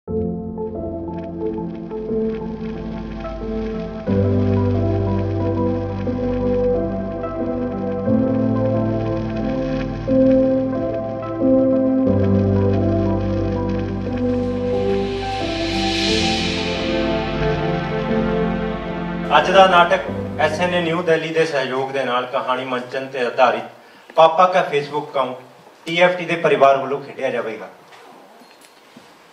ਅੱਜ ਦਾ ਨਾਟਕ SNA new Delhi ਦੇ ਸਹਿਯੋਗ ਦੇ ਨਾਲ ਕਹਾਣੀ ਮੰਚਨ ਤੇ ਆਧਾਰਿਤ ਪਾਪਾ ਕਾ ਫੇਸਬੁੱਕ ਅਕਾਊਂਟ TFT ਦੇ ਪਰਿਵਾਰ ਵੱਲੋਂ ਖੇਡਿਆ ਜਾਵੇਗਾ।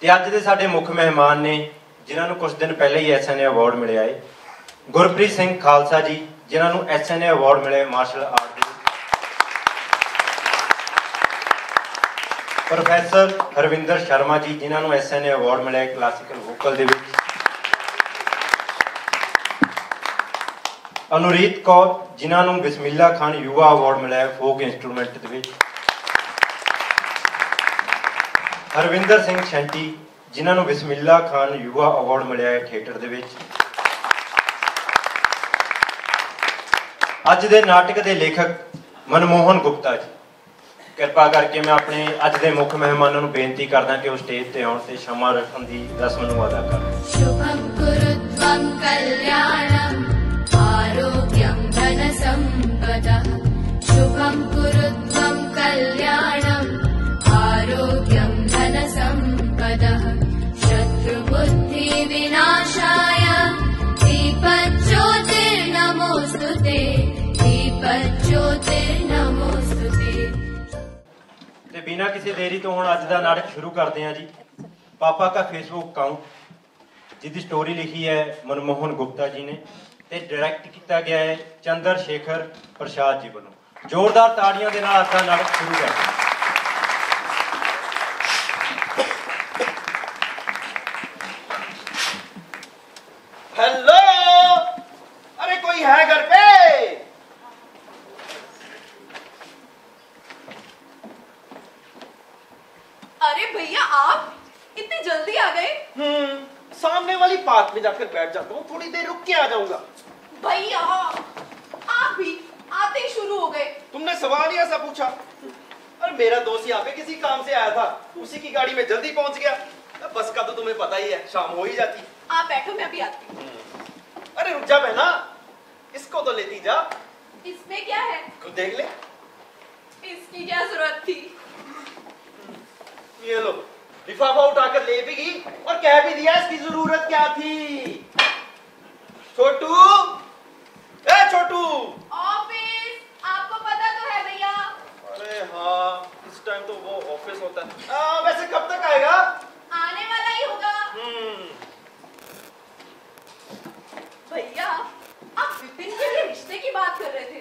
ਤੇ ਅੱਜ ਦੇ ਸਾਡੇ ਮੁੱਖ ਮਹਿਮਾਨ ਨੇ ਜਿਨ੍ਹਾਂ ਨੂੰ ਕੁਝ ਦਿਨ ਪਹਿਲੇ ਹੀ SNA ਅਵਾਰਡ ਮਿਲਿਆ ਹੈ, ਗੁਰਪ੍ਰੀਤ ਸਿੰਘ ਖਾਲਸਾ ਜੀ ਜਿਨ੍ਹਾਂ ਨੂੰ SNA ਅਵਾਰਡ ਮਿਲੇ ਮਾਰਸ਼ਲ ਆਰਟ ਦੇ, ਪ੍ਰੋਫੈਸਰ ਹਰਵਿੰਦਰ ਸ਼ਰਮਾ ਜੀ ਜਿਨ੍ਹਾਂ ਨੂੰ SNA ਅਵਾਰਡ ਮਿਲਿਆ ਕਲਾਸੀਕਲ ਵੋਕਲ ਦੇ ਵਿੱਚ, अनुरीत कौर जिन्होंने बिस्मिल्ला खान युवा अवार्ड मिला है फोक इंस्ट्रूमेंट के विच, हरविंदर सिंह शंटी जिन्होंने बिस्मिल्ला खान युवा अवार्ड मिला है थिएटर के विच। अज के नाटक के लेखक मनमोहन गुप्ता जी, कृपा करके मैं अपने अज के मुख्य मेहमानों को बेनती करदा कि वो स्टेज पर आउण ते क्षमा रखण की रस्म नूं अदा करन। शुभं कुरुत्वं कल्याणं आरोग्यं धनसम्पदः, शुभं कुरुत्वं कल्याणं आरोग्यं धनसम्पदः, शत्रुबुद्धिविनाशाय दीपज्योतिर्नमोऽस्तुते, दीपज्योतिर्नमोऽस्तुते। ते बिना किसी देरी तो हुण अज दा नाटक शुरू करते हैं जी। पापा का फेसबुक अकाउंट जिसकी स्टोरी लिखी है मनमोहन गुप्ता जी ने ਤੇ डायरैक्ट किया गया है चंद्रशेखर प्रसाद जी वालों। जोरदार ताड़ियां दे नाल असां नाटक शुरू करते हैं। हेलो, अरे कोई है घर पे? अरे भैया आप इतनी जल्दी आ गए? सामने वाली पार्क में जाकर बैठ जाता हूँ, थोड़ी देर रुक के आ जाऊंगा। भैया आप भी आते ही शुरू हो गए। तुमने सवाल ही ऐसा पूछा। अरे मेरा दोस्त यहाँ पे किसी काम से आया था, उसी की गाड़ी में जल्दी पहुंच गया। बस का तो तुम्हें पता ही है, शाम हो ही जाती। आप बैठो, मैं भी आती हूँ। अरे रुक जा बहना, इसको तो लेती जा। इसमें क्या है? खुद देख ले। इसकी क्या जरूरत थी? ये लो, लिफाफा उठाकर ले भी गई और कह भी दिया इसकी जरूरत क्या थी। छोटू, ए छोटू। ऑफिस, आपको पता तो है भैया। अरे हाँ, इस टाइम तो वो ऑफिस होता है। वैसे कब तक आएगा? आने वाला ही होगा। भैया आप विपिन के लिए रिश्ते की बात कर रहे थे,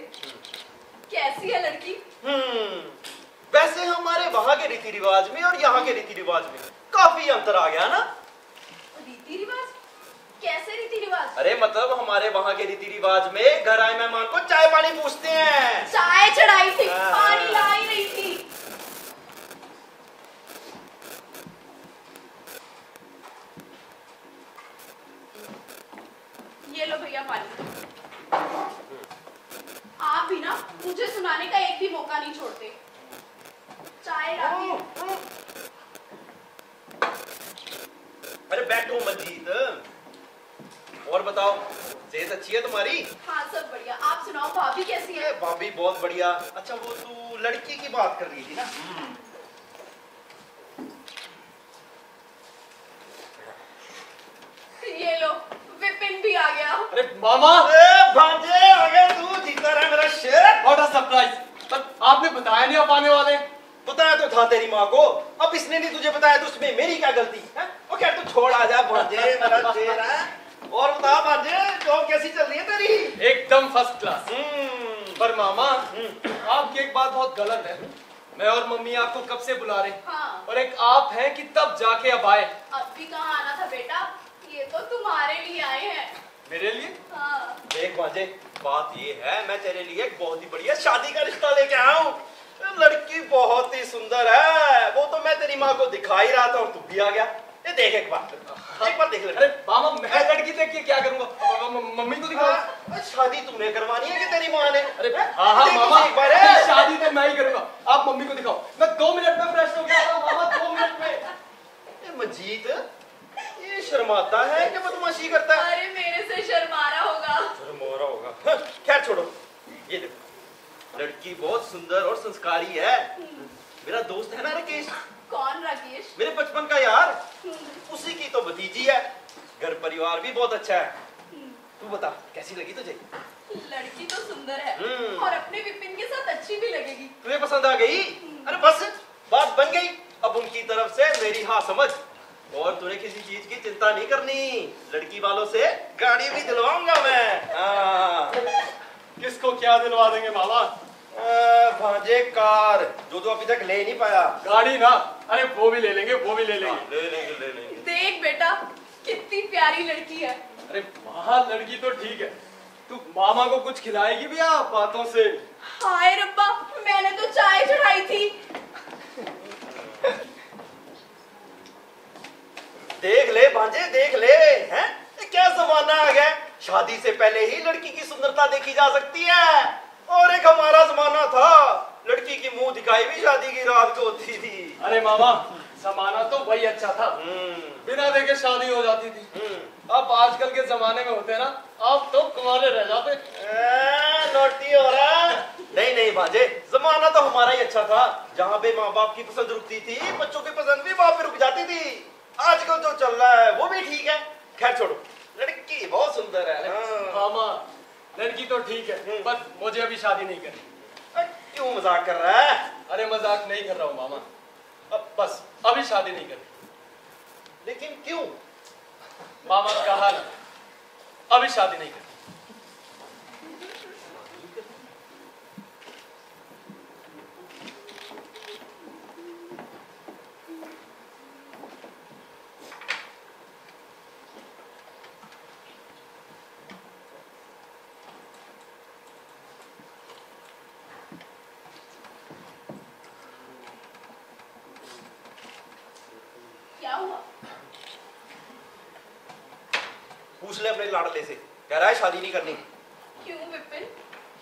कैसी है लड़की? वैसे हमारे वहां के रीति रिवाज में और यहाँ के रीति रिवाज में काफी अंतर आ गया ना। रीति रिवाज? कैसे रीति रिवाज? अरे मतलब हमारे वहाँ के रीति रिवाज में घर आए मेहमान को चाय पानी पूछते हैं। चाय चढ़ाई थी, पानी ला ही रही थी। ये लो भैया पानी। आप भी ना मुझे सुनाने का एक भी मौका नहीं छोड़ते। चाय लाती हूं। अरे बैठो मजीद, और बताओ सेहत अच्छी है तुम्हारी? हाँ सब बढ़िया, आप सुनाओ भाभी कैसी है? भाभी बहुत बढ़िया। अच्छा वो तू लड़की की बात कर रही थी ना? ये लो विपिन भी आ गया। अरे मामा, भांजे आ गया तू, जीता रहा मेरा शेर। What a surprise. पर आपने बताया नहीं आप आने वाले। बताया तो था तेरी माँ को, अब इसने नहीं तुझे बताया तो उसमें मेरी क्या गलती है? वो क्या तू छोड़ आ जा भांजे, मेरा शेर है। और बता भांजे, जॉब कैसी चल रही है तेरी? एकदम फर्स्ट क्लास। पर मामा आपकी एक बात बहुत गलत है। मैं और मम्मी आपको कब से बुला रहे, हाँ। और एक आप हैं कि तब जाके अब आए। अब भी कहाँ आना था बेटा, ये तो तुम्हारे लिए आए हैं। मेरे लिए? हाँ। देख भांजे, बात ये है मैं तेरे लिए एक बहुत ही बढ़िया शादी का रिश्ता लेके आया हूँ। लड़की बहुत ही सुंदर है, वो तो मैं तेरी माँ को दिखा ही रहा था और तू भी आ गया। ये देख एक बार देख ले। अरे मामा मैं लड़की देख के क्या करूंगा, मम्मी को दिखाओ। शादी तुमने करवानी है कि तेरी माँ ने? अरे हाँ हाँ मामा, एक बार शादी तो मैं ही करूंगा, आप मम्मी को दिखाओ। मैं 2 मिनट में फ्रेश हो गया मामा, 2 मिनट में। मजीद शर्माता है कि बदमाशी करता है? अरे मेरे से शर्मा रहा होगा। शर्मा रहा होगा। खैर छोड़ो, ये देखो, लड़की बहुत सुंदर और संस्कारी है। मेरा दोस्त है ना राकेश, कौन राकेश? मेरे बचपन का यार, उसी की तो भतीजी है। घर परिवार भी बहुत अच्छा है। तू बता कैसी लगी तुझे? लड़की तो सुंदर है हम्म। और अपने विपिन के साथ अच्छी भी लगेगी। तुम्हें पसंद आ गई? अरे बस बात बन गई। अब उनकी तरफ से मेरी हाँ समझ, और तूने किसी चीज की चिंता नहीं करनी। लड़की वालों से गाड़ी भी दिलवाऊंगा मैं। हाँ। किसको क्या दिलवा देंगे मामा? भांजे कार, जो तो अभी तक ले नहीं पाया। गाड़ी ना, अरे वो भी ले लेंगे, वो भी ले लेंगे। ले लेंगे। देख बेटा, कितनी प्यारी लड़की है। अरे वहाँ लड़की तो ठीक है, तू मामा को कुछ खिलाएगी भी आप बातों से? हाय रब्बा, मैंने तो चाय चढ़ाई थी। देख ले भांजे, देख ले, हैं? ये क्या जमाना आ गया? शादी से पहले ही लड़की की सुंदरता देखी जा सकती है। और एक हमारा जमाना था, लड़की की मुंह दिखाई भी शादी की रात को होती थी। अरे मामा, जमाना तो वही अच्छा था, बिना देखे शादी हो जाती थी। अब आजकल के जमाने में होते ना, आप तो कुंवारे रह जाते। नोटी हो रहा? नहीं भांजे, जमाना तो हमारा ही अच्छा था, जहाँ पे माँ बाप की पसंद रुकती थी, बच्चों की पसंद भी वहाँ पे रुक जाती थी। आजकल जो चल रहा है वो भी ठीक है। खैर छोड़ो, लड़की बहुत सुंदर है। मामा, लड़की तो ठीक है, बस मुझे अभी शादी नहीं करनी। क्यों मजाक कर रहा है? अरे मजाक नहीं कर रहा हूँ मामा, अब बस अभी शादी नहीं करनी। लेकिन क्यों? मामा कहा ना, अभी शादी नहीं करनी। क्या हुआ? पूछ ले अपने लाडले से, कह रहा है शादी नहीं करनी। क्यों विपिन,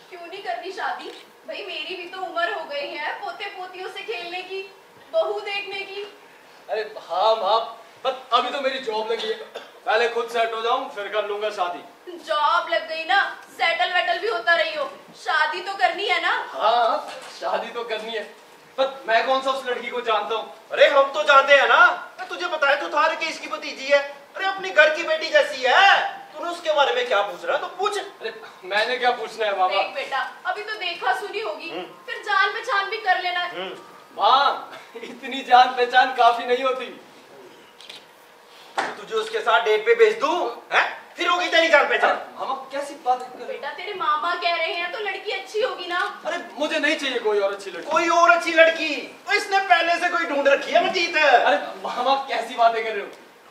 क्यों नहीं करनी शादी? भाई मेरी भी तो उम्र हो गई है पोते पोतियों से खेलने की, बहू देखने की। अरे हाँ माँ, बस अभी तो मेरी जॉब लगी है, पहले खुद सेट हो जाऊं फिर कर लूंगा शादी। जॉब लग गई ना, सेटल वेटल भी होता रही हो, शादी तो करनी है ना। हाँ, शादी तो करनी है, पर मैं कौन सा उस लड़की को जानता हूँ? अरे हम तो जानते हैं ना, तुझे बताया तो था कि इसकी भतीजी है। अरे अपनी घर की बेटी जैसी है। तूने उसके बारे में क्या पूछ रहा है तो पूछ। अरे मैंने क्या पूछना है मामा? देख बेटा, अभी तो देखा सुनी होगी, फिर जान पहचान भी कर लेना। माँ, इतनी जान पहचान काफी नहीं होती। तुझे उसके साथ डेट पे भेज दूं, हैं? फिर होगी तेरी जान पहचान। मामा कैसी बात कर रहे हो? बेटा तेरे मामा कह रहे हैं तो लड़की अच्छी होगी ना। अरे मुझे नहीं चाहिए कोई और अच्छी लड़की। कोई और अच्छी लड़की? तो इसने पहले से कोई ढूंढ रखी है मजीद। अरे मामा कैसी बातें कर रहे हो?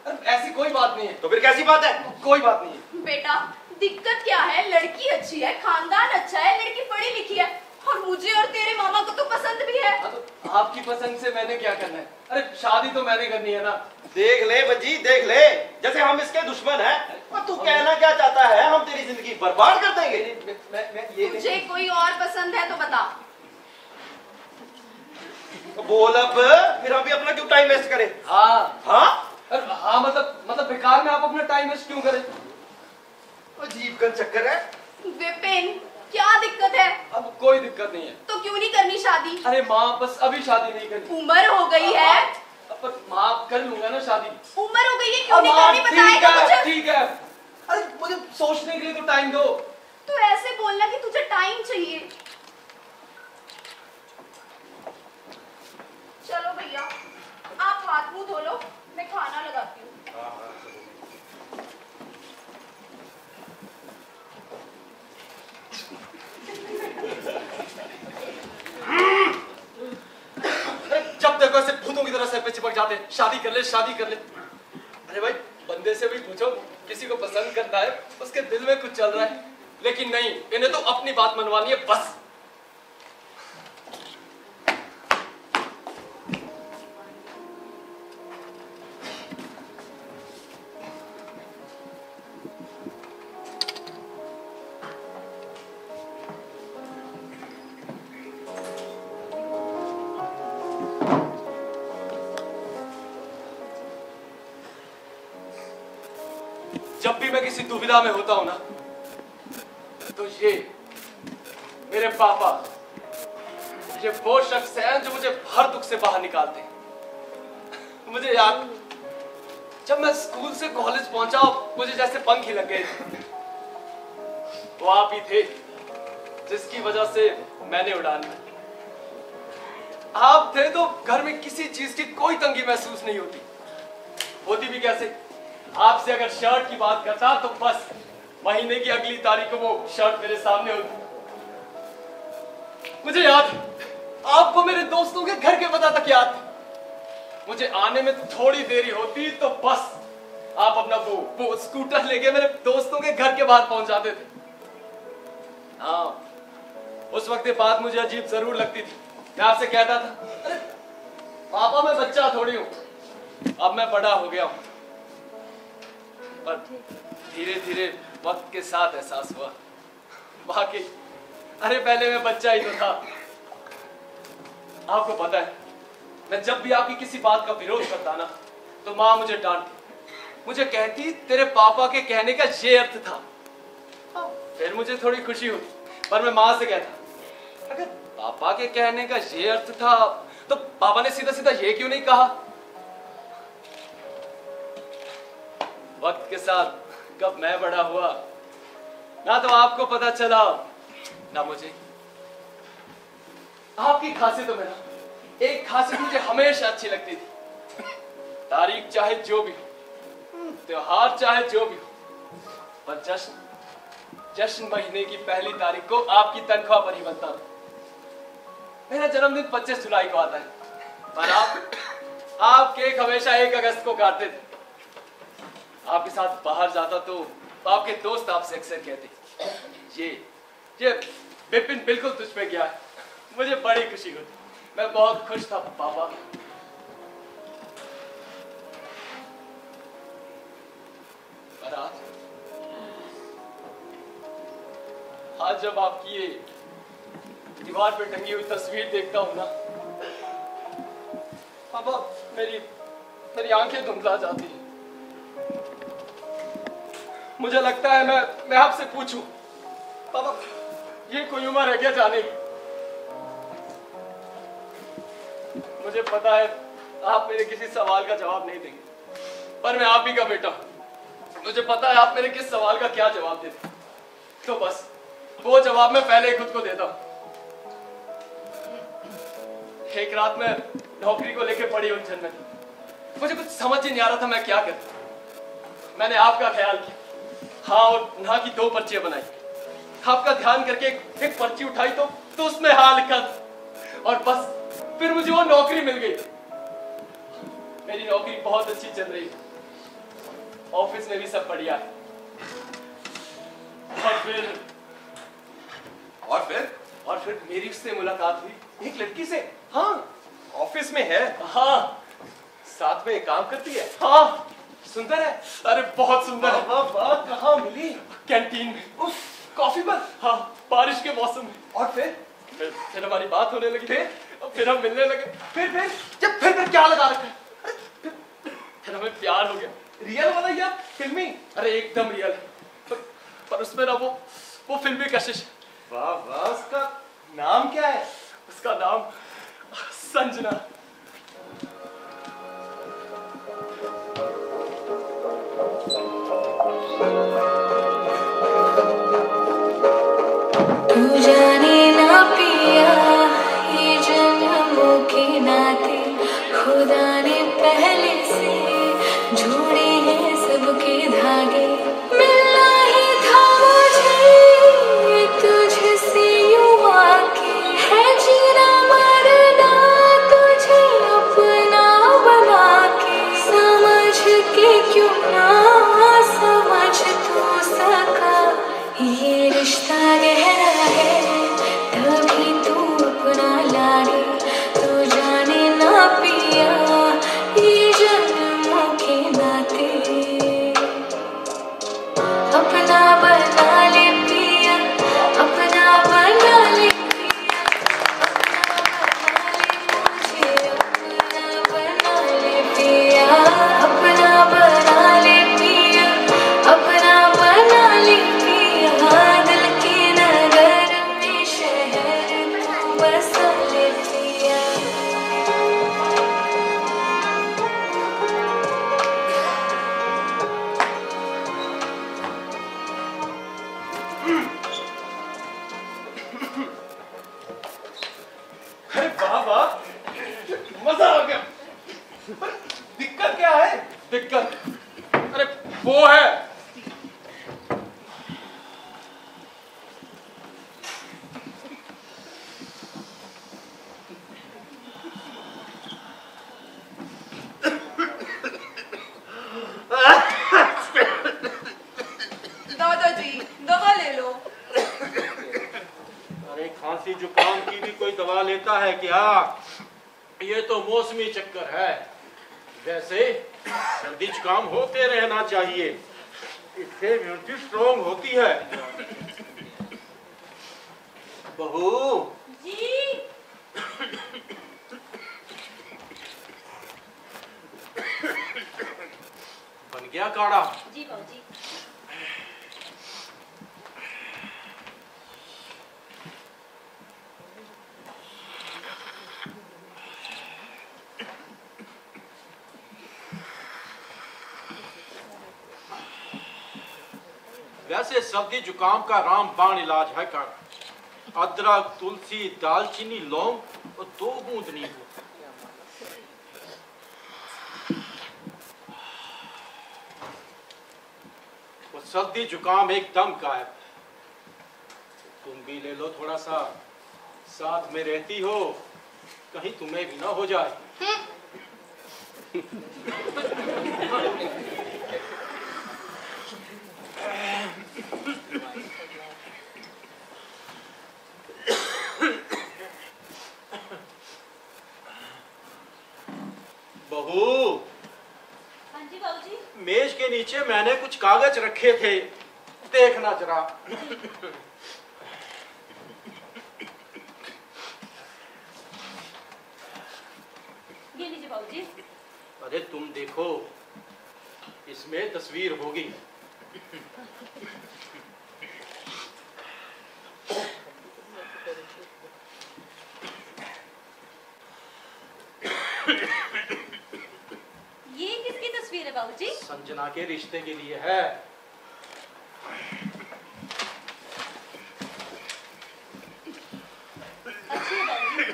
अरे ऐसी कोई बात नहीं है। तो फिर कैसी बात है? कोई बात नहीं है। बेटा दिक्कत क्या है? लड़की अच्छी है, खानदान अच्छा है, लड़की पढ़ी लिखी है, और मुझे और तेरे मामा को तो पसंद भी है। हाँ, तो आपकी पसंद से मैंने क्या करना है? अरे शादी तो मैंने करनी है ना। देख ले बजी, देख ले, जैसे हम इसके दुश्मन हैं। और तू कहना क्या चाहता है? हम तेरी जिंदगी बर्बाद कर देंगे? मैं ये मुझे कोई और पसंद है तो बता। तो बोल अब, फिर हम भी अपना क्यों टाइम वेस्ट करें? हाँ हाँ? अरे हाँ, मतलब बेकार में आप अपना टाइम वेस्ट क्यों करें? अजीब का चक्कर है। विपिन क्या दिक्कत है? अब कोई दिक्कत नहीं है। तो क्यों नहीं करनी शादी? अरे माँ, बस अभी शादी नहीं करनी। उम्र हो गई है। पर माँ कर लूंगा ना शादी। उम्र हो गई है, क्यों नहीं माँ, करनी? बताएगा मुझे। ठीक है। अरे मुझे सोचने के लिए तो टाइम दो। तू ऐसे बोलना कि तुझे टाइम चाहिए। चलो भैया, आप हाथ मुंह धो लो, मैं खाना लगाती हूँ। जब देखो ऐसे भूतों की तरह सर पे चिपक जाते हैं, शादी कर ले, शादी कर ले। अरे भाई, बंदे से भी पूछो, किसी को पसंद करता है, उसके दिल में कुछ चल रहा है। लेकिन नहीं, इन्हें तो अपनी बात मनवानी है बस। जब भी मैं किसी दुविधा में होता हूं ना, तो ये मेरे पापा, ये वो शख्स हैं जो मुझे हर दुख से बाहर निकालते हैं। मुझे याद, जब मैं स्कूल से कॉलेज पहुंचा, मुझे जैसे पंख ही लग गए थे। वो आप ही थे जिसकी वजह से मैंने उड़ान भरी। आप थे तो घर में किसी चीज की कोई तंगी महसूस नहीं होती भी कैसे? आपसे अगर शर्ट की बात करता तो बस महीने की अगली तारीख को वो शर्ट मेरे सामने होती। मुझे याद है, आपको मेरे दोस्तों के घर के पता तक याद है। मुझे आने में थोड़ी देरी होती तो बस आप अपना वो स्कूटर लेके मेरे दोस्तों के घर के बाहर पहुंच जाते थे। हाँ, उस वक्त ये बात मुझे अजीब जरूर लगती थी। मैं आपसे कहता था, अरे पापा मैं बच्चा थोड़ी हूं, अब मैं बड़ा हो गया हूं। पर धीरे धीरे वक्त के साथ एहसास हुआ, वाकई अरे पहले मैं बच्चा ही तो था। आपको पता है, मैं जब भी आपकी किसी बात का विरोध करता ना, तो माँ मुझे डांटती, मुझे कहती तेरे पापा के कहने का ये अर्थ था। फिर मुझे थोड़ी खुशी हुई, पर मैं माँ से कहता, अगर पापा के कहने का ये अर्थ था तो पापा ने सीधा सीधा ये क्यों नहीं कहा? वक्त के साथ कब मैं बड़ा हुआ, ना तो आपको पता चला ना मुझे। आपकी खासियतों में ना एक खासियत मुझे हमेशा अच्छी लगती थी। तारीख चाहे जो भी हो, त्योहार चाहे जो भी हो, पर जश्न महीने की पहली तारीख को आपकी तनख्वाह पर ही बनता था। मेरा जन्मदिन 25 जुलाई को आता है, पर आप केक हमेशा 1 अगस्त को काटते थे। आपके साथ बाहर जाता तो आपके दोस्त आपसे अक्सर कहते, ये विपिन बिल्कुल तुझ पे गया है। मुझे बड़ी खुशी होती, मैं बहुत खुश था पापा। पर आज जब आपकी ये दीवार पे टंगी हुई तस्वीर देखता हूं ना पापा, मेरी आंखें धुंधला जाती हैं। मुझे लगता है मैं आपसे पूछूं, पापा ये कोई उम्र है क्या जाने की? मुझे पता है आप मेरे किसी सवाल का जवाब नहीं देंगे, पर मैं आप ही का बेटा हूं। मुझे पता है आप मेरे किस सवाल का क्या जवाब देते, तो बस वो जवाब मैं पहले ही खुद को देता हूं। एक रात में नौकरी को लेकर बड़ी उलझन में था, मुझे कुछ समझ ही नहीं आ रहा था मैं क्या करूं। मैंने आपका ख्याल किया, हाँ और ना की 2 पर्चियां बनाई। आपका ध्यान करके एक पर्ची उठाई तो उसमें हाँ लिखा था, और बस फिर मुझे वो नौकरी मिल गई। मेरी नौकरी बहुत अच्छी चल रही है, ऑफिस में भी सब बढ़िया है। और फिर मेरी उससे मुलाकात हुई, एक लड़की से। हाँ, ऑफिस में है? हाँ, साथ में काम करती है? हाँ, सुंदर है, अरे बहुत सुंदर है। बात कहाँ मिली? कैंटीन में, उस कॉफी पर? हाँ, बारिश के मौसम में। और फिर हमारी बात होने लगी, फिर हम मिलने लगे, फिर क्या लगा रखा है? फिर हमें प्यार हो गया। रियल वाला या फिल्मी? अरे एकदम रियल है, पर उसमें ना वो फिल्मी कशिश। वाह वाह, उसका नाम क्या है? उसका नाम संजना। तू जाने ना पिया, ये जन्मों के नाते खुदा ने पहले से जोड़े हैं सबके धागे। मिलना ही था मुझे तुझसे यूं आके, है जीना मरना तुझे अपना बना के। समझ के क्यों ना समझ तू सका, ये रिश्ता गहरा है तभी तू अपना लागे। तू जाने ना पिया, ये जन्मों के नाते अपना बना ले पिया, अपना बना ले पिया, अपना बना ले मुझे, अपना बना ले पिया, अपना बना ले पिया, अपना वो है। दादाजी दवा ले लो। अरे खांसी जुकाम की भी कोई दवा लेता है क्या? ये तो मौसमी चक्कर है। वैसे सर्दी जुकाम होते रहना चाहिए, इससे इम्यूनिटी स्ट्रॉन्ग होती है। बहू जी। बन गया काढ़ा? जी बाबूजी। वैसे सर्दी जुकाम का रामबाण इलाज है काढ़ा। अदरक, तुलसी, दालचीनी, लौंग और 2 बूंद नींबू। वो सर्दी जुकाम एकदम गायब। तुम भी ले लो थोड़ा सा, साथ में रहती हो, कहीं तुम्हें भी ना हो जाए। बहू, हाँ जी बाबूजी। मेज के नीचे मैंने कुछ कागज रखे थे, देखना जरा। ये लीजिए बाबूजी। अरे तुम देखो, इसमें तस्वीर होगी। ये किसकी तस्वीर है बाबूजी? संजना के रिश्ते के लिए है। अच्छी है बाबूजी।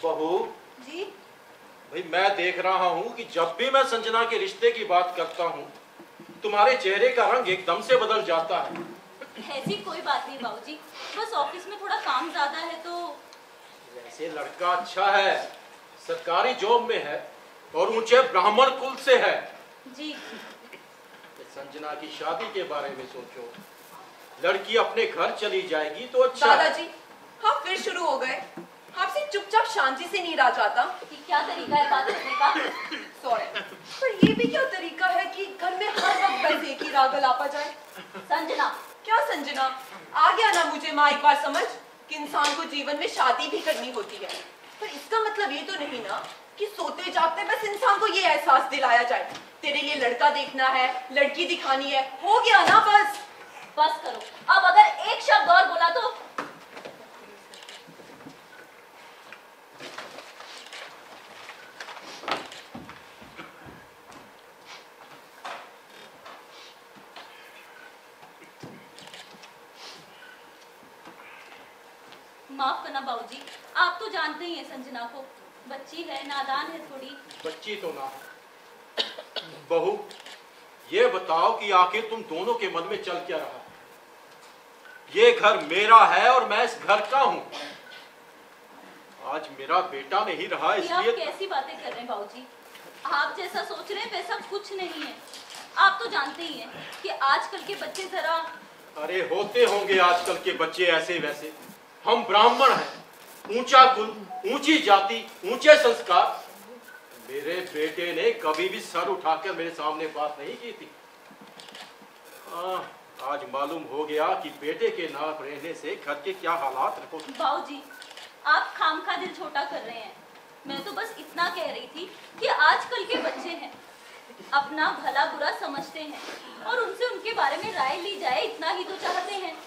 बहू जी भाई, मैं देख रहा हूँ कि जब भी मैं संजना के रिश्ते की बात करता हूँ, तुम्हारे चेहरे का रंग एकदम से बदल जाता है। ऐसी कोई बात नहीं बाबूजी, बस ऑफिस में थोड़ा काम ज्यादा है तो। वैसे लड़का अच्छा है, सरकारी जॉब में है और ऊंचे ब्राह्मण कुल से है। जी। संजना की शादी के बारे में सोचो, लड़की अपने घर चली जाएगी तो अच्छा है। दादाजी हाँ फिर शुरू हो गए। आपसे चुपचाप शांति से नहीं रहा जाता कि क्या तरीका है बात करने का? सॉरी, पर ये भी क्या तरीका है कि घर में हर वक्त बस एक ही राग लापा जाए? संजना। क्या संजना? आ गया ना मुझे माँ एक बार समझ कि इंसान को जीवन में शादी भी करनी होती है, पर इसका मतलब ये तो नहीं ना कि सोते जागते बस इंसान को ये एहसास दिलाया जाए तेरे लिए लड़का देखना है, लड़की दिखानी है, हो गया ना बस। बस करो, अब अगर एक शब्द और बोला तो। माफ करना बाबूजी, आप तो जानते ही हैं संजना को, बच्ची है, नादान है थोड़ी। बच्ची तो ना हो। बहू, ये बताओ कि आखिर तुम दोनों के मन में चल क्या रहा? ये घर मेरा है और मैं इस घर का हूं। आज मेरा बेटा नहीं रहा, ये आप इसलिए कैसी बातें कर रहे हैं बाबूजी? आप जैसा सोच रहे हैं वैसा कुछ नहीं है। आप तो जानते ही हैं कि आजकल के बच्चे जरा। अरे होते होंगे आजकल के बच्चे ऐसे वैसे। हम ब्राह्मण हैं, ऊंचा कुल, ऊंची जाति, ऊंचे संस्कार। मेरे बेटे ने कभी भी सर उठाकर मेरे सामने बात नहीं की थी। आज मालूम हो गया कि बेटे के ना रहने से घर के क्या हालात रखो। बाबूजी, आप खामखा दिल छोटा कर रहे हैं। मैं तो बस इतना कह रही थी कि आजकल के बच्चे हैं, अपना भला बुरा समझते हैं और उनसे उनके बारे में राय ली जाए, इतना ही तो चाहते हैं।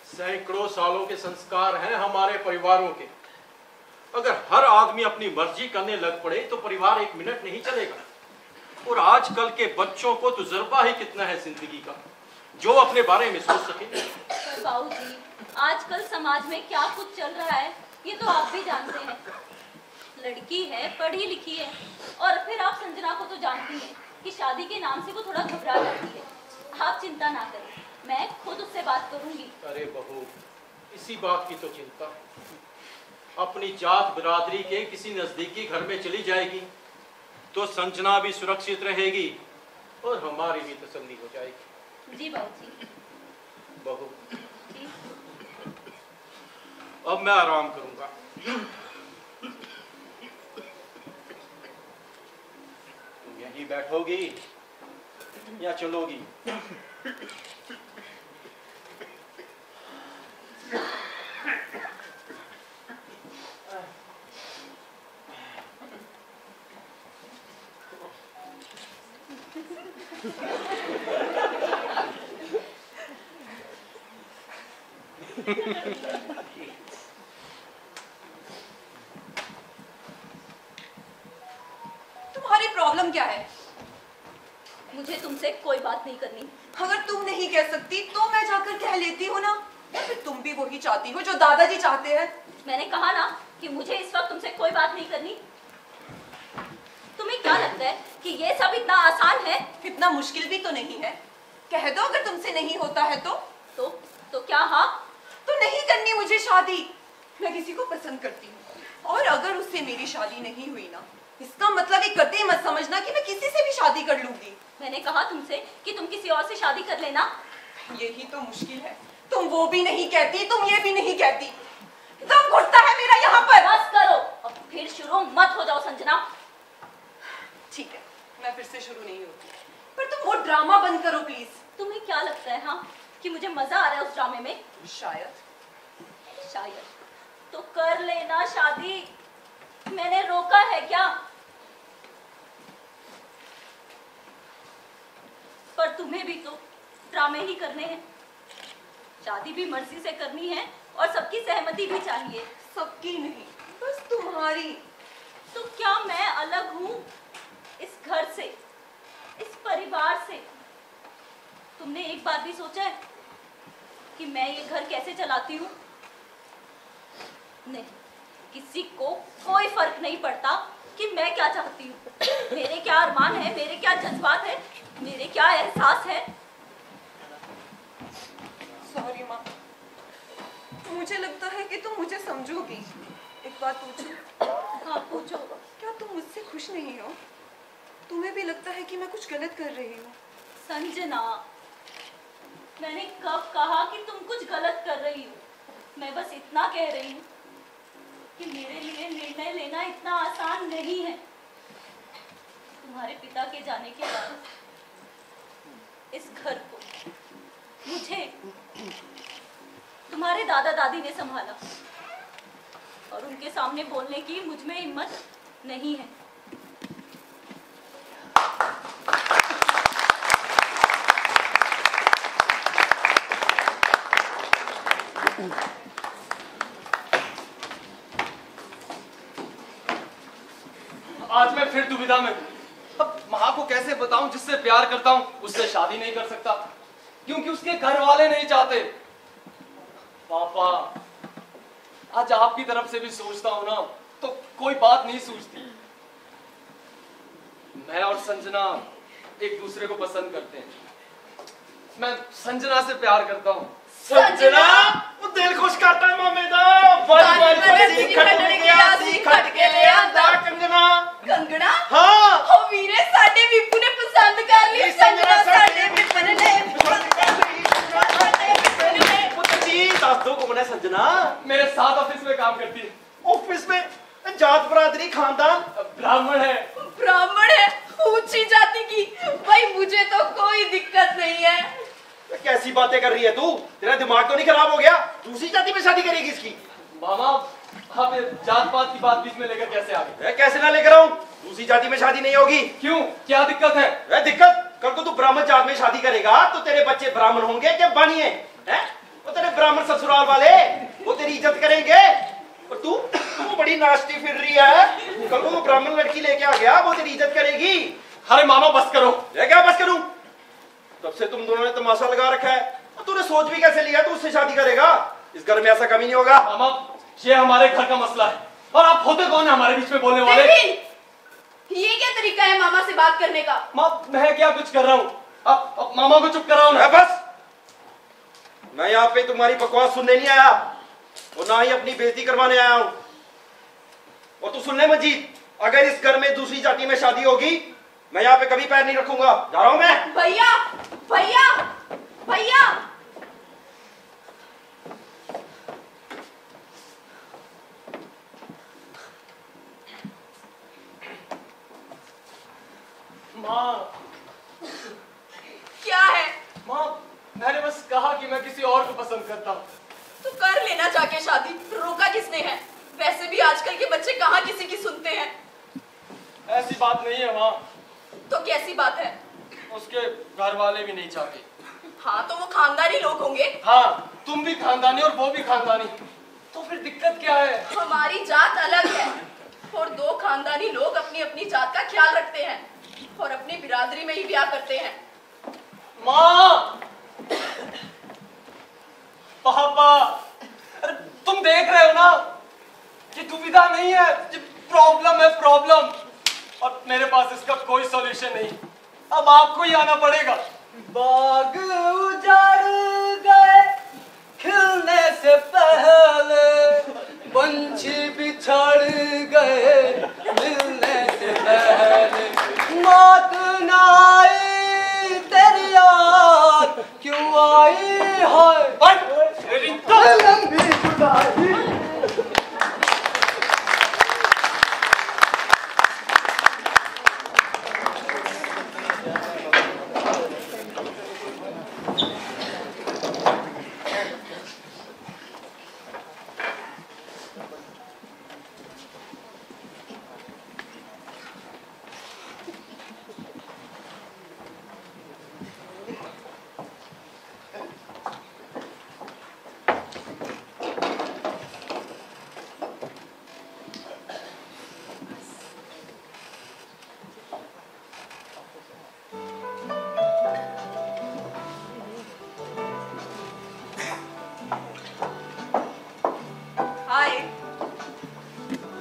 सैकड़ों सालों के संस्कार हैं हमारे परिवारों के। अगर हर आदमी अपनी मर्जी करने लग पड़े तो परिवार एक मिनट नहीं चलेगा। और आजकल के बच्चों को तजुर्बा ही कितना है जिंदगी का, जो अपने बारे में सोच सके। पर बाबूजी, आजकल समाज में क्या कुछ चल रहा है ये तो आप भी जानते हैं। लड़की है, पढ़ी लिखी है, और फिर आप संजना को तो तो जानती हैं कि शादी के नाम से वो थोड़ा घबरा जाती है। आप चिंता ना करें, मैं खुद उससे बात करूंगी। अरे बहू, इसी बात की तो चिंता। अपनी जात बिरादरी के किसी नजदीकी घर में चली जाएगी तो संजना भी सुरक्षित रहेगी और हमारी भी तसल्ली हो जाएगी। जी बाबूजी। बहू, जी। अब मैं आराम करूंगा। तुम यहीं बैठोगी या चलोगी? तुम्हारी प्रॉब्लम क्या है? मुझे तुमसे कोई बात नहीं करनी। अगर तुम नहीं कह सकती तो मैं जाकर कह लेती हूँ ना। या फिर तुम भी वही चाहती हो जो दादाजी चाहते हैं? मैंने कहा ना कि मुझे इस वक्त तुमसे कोई बात नहीं करनी। तुम्हें क्या लगता है कि ये सब इतना आसान है? इतना मुश्किल भी तो नहीं है। कह दो अगर तुमसे नहीं होता है तो क्या? हाँ, तो नहीं करनी मुझे शादी। मैं किसी को पसंद करती हूँ और अगर उससे मेरी शादी नहीं हुई ना, इसका मतलब ये कतई मत समझना कि मैं किसी से भी शादी कर लूंगी। मैंने कहा तुमसे कि तुम किसी और से शादी कर लेना। यही तो मुश्किल है, तुम वो भी नहीं कहती, तुम ये भी नहीं कहती। दम घुटता है मेरा यहाँ पर। बस करो, अब फिर शुरू मत हो जाओ संजना। ठीक है, मैं फिर से शुरू नहीं होती, पर तुम वो ड्रामा बंद करो प्लीज। तुम्हें क्या लगता है हाँ कि मुझे मजा आ रहा है उस ड्रामे में? शायद तो कर लेना शादी। मैंने रोका है क्या? पर तुम्हें भी तो ड्रामे ही करने हैं। शादी भी मर्जी से करनी है और सबकी सहमति भी चाहिए। सबकी नहीं, बस तुम्हारी। तो क्या मैं अलग हूं इस घर से, इस परिवार से? तुमने एक बार भी सोचा है कि मैं ये घर कैसे चलाती हूँ? नहीं, किसी को कोई फर्क नहीं पड़ता कि मैं क्या चाहती हूँ। मेरे क्या अरमान है, मेरे क्या जज्बात है, मेरे क्या एहसास है। सॉरी माँ, मुझे लगता है कि तुम मुझे समझोगी। एक बात पूछूं? हाँ पूछो। क्या तुम मुझसे खुश नहीं हो? तुम्हें भी लगता है कि मैं कुछ गलत कर रही हूँ? संजना, मैंने कब कहा कि तुम कुछ गलत कर रही हो? मैं बस इतना कह रही हूँ कि मेरे लिए निर्णय लेना इतना आसान नहीं है। तुम्हारे पिता के जाने के बाद इस घर को मुझे तुम्हारे दादा दादी ने संभाला और उनके सामने बोलने की मुझ में हिम्मत नहीं है। आज मैं फिर दुविधा में हूं। अब माँ को कैसे बताऊं जिससे प्यार करता हूं उससे शादी नहीं कर सकता क्योंकि उसके घर वाले नहीं चाहते। पापा, आज आपकी तरफ से भी सोचता हूं ना तो कोई बात नहीं सूझती। मैं और संजना एक दूसरे को पसंद करते हैं। मैं संजना से प्यार करता हूं। संजना, वो दिल खुश करता है मामे दा। वन सी खट के ले आंदा कंगना। कंगना? हाँ। ओ वीरे, साडे विपू ने पसंद कर ली संजना। साडे विपू ने पुत्र जी, दस दो कौन है संजना? मेरे साथ ऑफिस में काम करती है। ऑफिस में? जात बरादरी खानदान? ब्राह्मण है। ब्राह्मण है, ऊंची जाति की। भाई मुझे तो कोई दिक्कत नहीं है। कैसी बातें कर रही है तू? तेरा दिमाग तो नहीं खराब हो गया? दूसरी जाति में शादी करेगी इसकी? मामा, आप जात पात की बात बीच में लेकर कैसे आ गए? कैसे ना लेकर आऊं? दूसरी जाति में शादी नहीं होगी। क्यों, क्या दिक्कत है? दिक्कत? कल को तू ब्राह्मण जात में शादी करेगा तो तेरे बच्चे ब्राह्मण होंगे क्या बानिए? वो तेरे ब्राह्मण ससुराल वाले वो तेरी इज्जत करेंगे और तू बड़ी नाश्ती फिर रही है। कल को वो ब्राह्मण लड़की लेके आ गया, वो तेरी इज्जत करेगी। अरे मामा बस करो। क्या बस करूं? तब से तुम दोनों ने तमाशा लगा रखा है। तूने सोच भी कैसे लिया तू उससे शादी करेगा? इस घर में ऐसा कमी नहीं होगा। मामा, ये हमारे घर का मसला है और आप होते कौन है हमारे बीच में बोलने वाले? ये क्या तरीका है मामा से बात करने का? माँ मैं क्या कुछ कर रहा हूँ? अब मामा को चुप कराओ ना। बस, मैं यहाँ पे तुम्हारी बकवास सुनने नहीं आया और ना ही अपनी बेइज्जती करवाने आया हूँ। और तू सुन ले मंजीत, अगर इस घर में दूसरी जाति में शादी होगी, मैं यहाँ पे कभी पैर नहीं रखूंगा। जा रहा हूँ मैं। भैया भैया भैया, माँ क्या है? माँ मैंने बस कहा कि मैं किसी और को पसंद करता हूँ। तो कर लेना जाके शादी, रोका किसने है? वैसे भी आजकल के बच्चे कहाँ किसी की सुनते हैं। ऐसी बात नहीं है माँ, तो कैसी बात है? उसके घर वाले भी नहीं चाहते। हाँ तो वो खानदानी लोग होंगे। हाँ तुम भी खानदानी और वो भी खानदानी, तो फिर दिक्कत क्या है? हमारी जात अलग है और दो खानदानी लोग अपनी अपनी जात का ख्याल रखते हैं और अपनी बिरादरी में ही ब्याह करते हैं। माँ पापा, अरे तुम देख रहे हो ना कि दुविधा नहीं है, प्रॉब्लम है प्रॉब्लम, और मेरे पास इसका कोई सॉल्यूशन नहीं। अब आपको ही आना पड़ेगा। बाग उजाड़ गए खिलने से पहले, पंछी बिछड़ गए मिलने से पहले, मौत न आई तेरी याद क्यों आई है, तेरी लंबी जुदाई।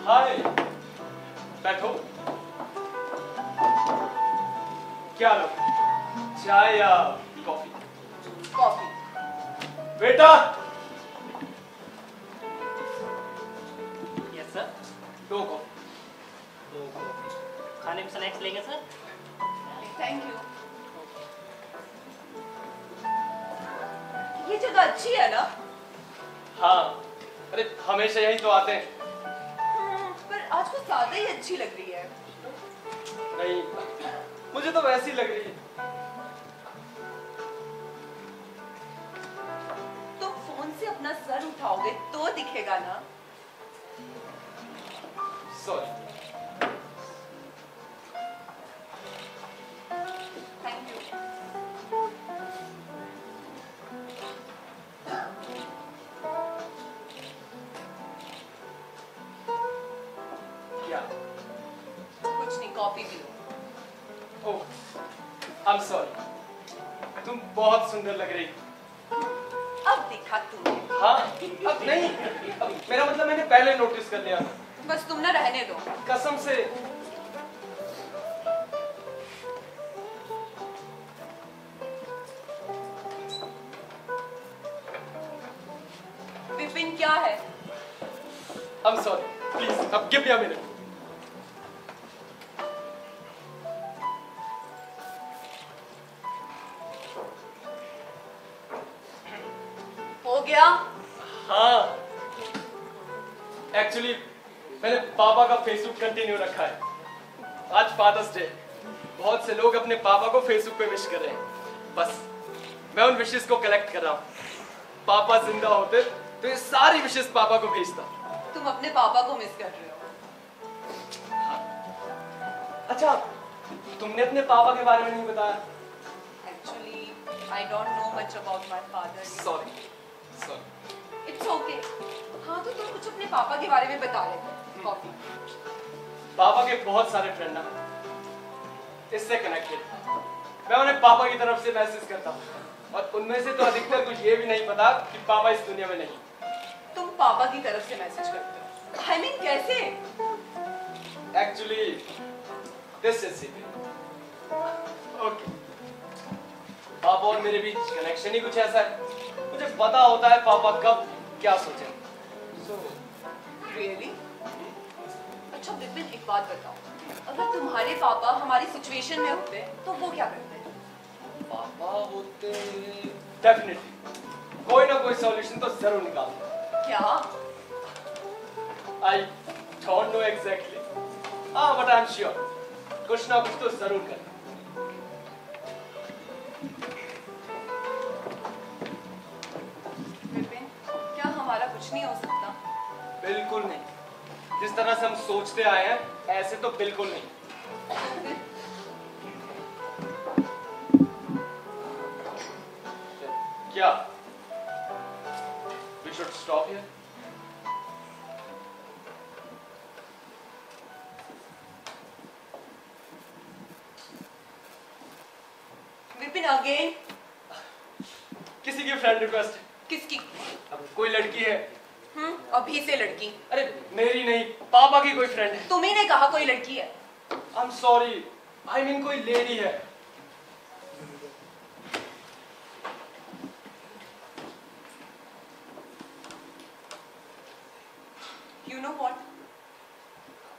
हाय, बैठो। क्या लो, चाय या कॉफी? कॉफी। बेटा। Yes sir. दो कॉफी। खाने में स्नैक्स लेंगे सर? Thank you. ये जगह अच्छी है ना? हाँ, अरे हमेशा यही तो आते हैं। पर आज कुछ ज्यादा ही अच्छी लग रही है। नहीं, मुझे तो वैसी लग रही है। तो फोन से अपना सर उठाओगे तो दिखेगा ना? सॉरी। Thank you. क्या? कुछ नहीं, कॉफी पियो। ओह, आई एम सॉरी। तुम बहुत सुंदर लग रही। अब देखा तुमने। हाँ, अब नहीं, अब मेरा मतलब मैंने पहले नोटिस कर लिया। बस तुम ना रहने दो। कसम से। विपिन क्या है? आई एम सॉरी, प्लीज अब गिव मी अ मिनट। हो गया? हाँ, एक्चुअली मैंने पापा का फेसबुक कंटिन्यू रखा है। आज फादर्स डे, बहुत से लोग अपने पापा को फेसबुक पे विश कर रहे हैं। बस मैं उन विशेस को कलेक्ट कर रहा हूँ। पापा जिंदा होते तो ये सारी विशेस पापा को भेजता। तुम अपने पापा को मिस कर रहे हो? अच्छा, तुमने अपने पापा के बारे में नहीं बताया? Actually, I don't know much about my father. Sorry, sorry. It's okay. हाँ तो तुम कुछ अपने पापा के बारे में बता रहे थे। कॉफी। पापा के बहुत सारे फ्रेंड हैं, इससे कनेक्टेड। मैं उन्हें पापा की तरफ से मैसेज करता हूँ और उनमें से तो अधिकतर कुछ ये भी नहीं पता कि पापा इस दुनिया में नहीं। तुम पापा की तरफ से मैसेज करते हो? I mean कैसे? Actually this is CP. Okay, पापा और मेरे बीच कनेक्शन ही कुछ ऐसा है, मुझे पता होता है पापा कब क्या सोचेंगे। So really? अच्छा विपिन, एक बात बताओ, अगर तुम्हारे पापा हमारी सिचुएशन में होते तो वो क्या करते? पापा होते डेफिनेटली कोई ना कोई सॉल्यूशन तो जरूर निकालते। क्या? I don't know exactly, but I am sure कुछ ना कुछ तो जरूर करते। विपिन, क्या हमारा कुछ नहीं हो सकता? बिल्कुल नहीं, जिस तरह से हम सोचते आए हैं ऐसे तो बिल्कुल नहीं। क्या we should stop here? Vipin again? किसी की फ्रेंड रिक्वेस्ट? किसकी? अब कोई लड़की है। अभी से लड़की? अरे मेरी नहीं, पापा की कोई फ्रेंड है। तुम्ही ने कहा कोई लड़की है। I am sorry, I mean कोई लेडी है। You know what?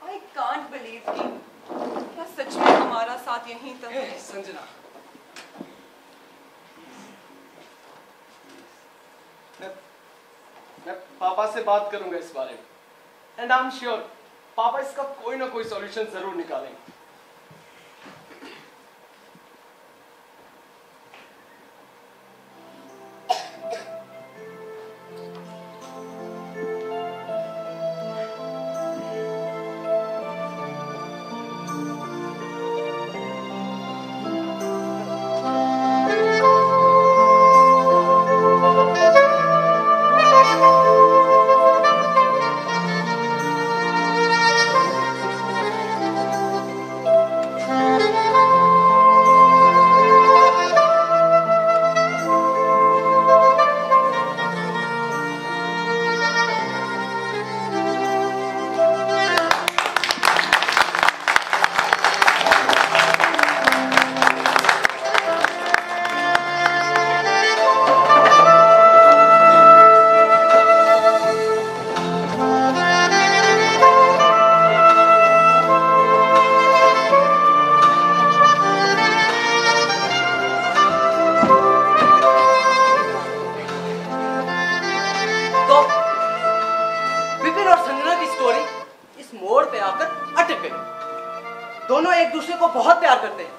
I can't believe कि क्या सच में हमारा साथ यहीं तक है। संजना, मैं पापा से बात करूंगा इस बारे में, एंड आई एम श्योर पापा इसका कोई ना कोई सॉल्यूशन जरूर निकालेंगे। दोनों एक दूसरे को बहुत प्यार करते हैं,